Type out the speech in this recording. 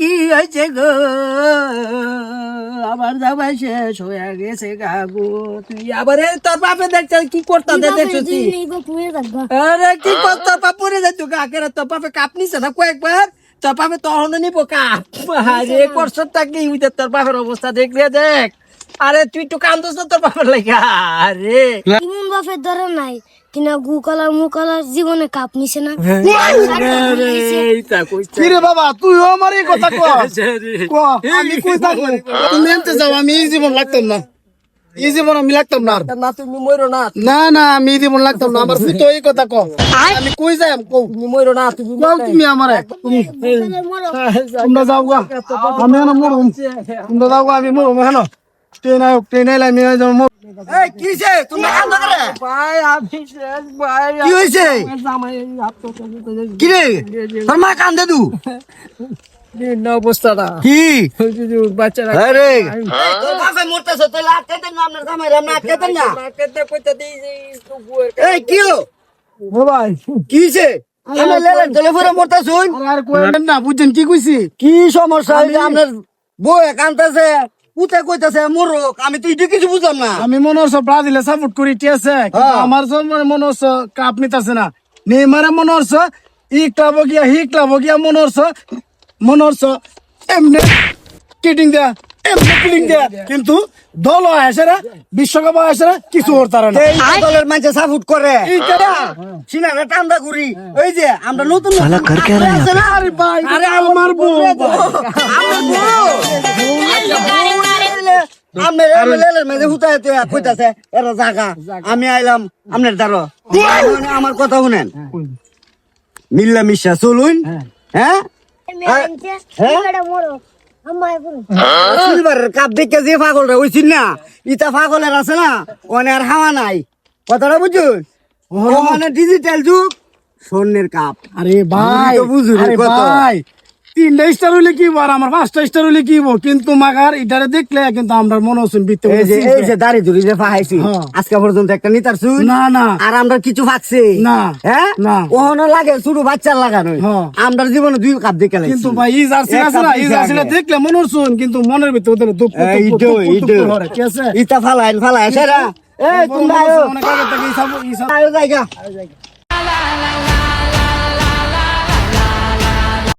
কি হয়েছে গো আবার যাবাই শেষ হয়ে গেছে গাগো তুই আবার তোর বাপে দেখছ কি করতা দেখছো তুই আরে কি করতা বাপুরে যাইতো কাকেরা তোর বাপে কাপ নিছে না কয়েকবার তোর বাপে তখন নিবো কাপ আরে কষ্টটা কি হইতে তোর বাপের অবস্থা দেখলে দেখ আরে তুই একটু কান্দোস না তোর বাপের লাগা আরে ইমন বাপের ধরে নাই কিনা গুকালার মুকালার জীবনে কাপ নিছে না কিরে বাবা তুই আমার এই কথা আমি কই থাকবো তুমি এনতে যাও আমি এই জীবন লাগতাম না এই জীবন আমি লাগতাম না না তুমি মরো না না না আমি এই জীবন লাগতাম না আমার তুই এই কথা কও আমি কই যাই তুমি মরো না তুমি তুমি আমার তোমরা যাও গা আমি না মরুম তোমরা যাও গা আমি মরুম হেন ট্রেন আইলে আমি যাবো এই কিছে তুমি কান্দ করে ভাই আমি শেষ ভাই কি হইছে কি রে তোর মা কান্দে দু অবস্থাটা কি বাচ্চারা আরে তোর বাপে মরতেছে তুই আটকাইতেন না আপনার জামাই রাম আটকাইতেন না এই কি হলো ভাই কি হইছে আমি লেলেন চলে ফিরে মরতেছ আর কইলেন না বুঝছেন কি কইছি কি সমস্যা হইছে আপনার বউ কাঁদতেছে উঠে কইতেছে মোরক আমি তো এটা কিছু বুঝলাম না আমি মনে হচ্ছে ব্রাজিলে সাপোর্ট করি ঠিক আছে আমার মনে হচ্ছে কাপ নিতেছে না নেইমারে মনে হচ্ছে ইকলাবো গিয়া হিকলাবো গিয়া মনে হচ্ছে এমনি কিটিং দেয়া এমনি কিটিং দেয়া কিন্তু দল আসে না বিশ্বকাপ আসে না কিছু ওর তারা না দলের মানুষ সাপোর্ট করে সিনারে টান্দা করি ওই যে আমরা নতুন আরে ভাই আরে আমার বউ আমার বউ আমি আইলাম আপনার দ্বারা আমার কথা শুনেন মিল্লা মিশা চলুন হ্যাঁ কাপ দেখে যে পাগল রে ওইছিন না ইটা পাগলের আছে না ওনে আর হাওয়া নাই কথাটা বুঝুন মানে ডিজিটাল যুগ স্বর্ণের কাপ আরে ভাই বুঝুন ভাই 3টা স্টার হইলে কি আর আমার 5টা স্টার হইলে কি কিন্তু মাগার এটারে দেখলে কিন্তু আমরা মনে হচ্ছেন বিতে এই যে দাড়ি ধরি যে ফাহাইছি আজকে পর্যন্ত একটা নিতার শুন না না আর আমরা কিছু ফাকছি না হ্যাঁ না ওহনো লাগে ছোট বাচ্চার লাগানো আমরা জীবনে 2 কাপ দেখে লাগছি কিন্তু ভাই ই জার্সি আছে না ই জার্সি দেখলে মনে হচ্ছেন কিন্তু মনের ভিতরে ওদের দুঃখ কি আছে ইটা ফালাই সেরা এই তোমরা আয়ো মনে কাগে তাকি সব ই সব আয়ো জায়গা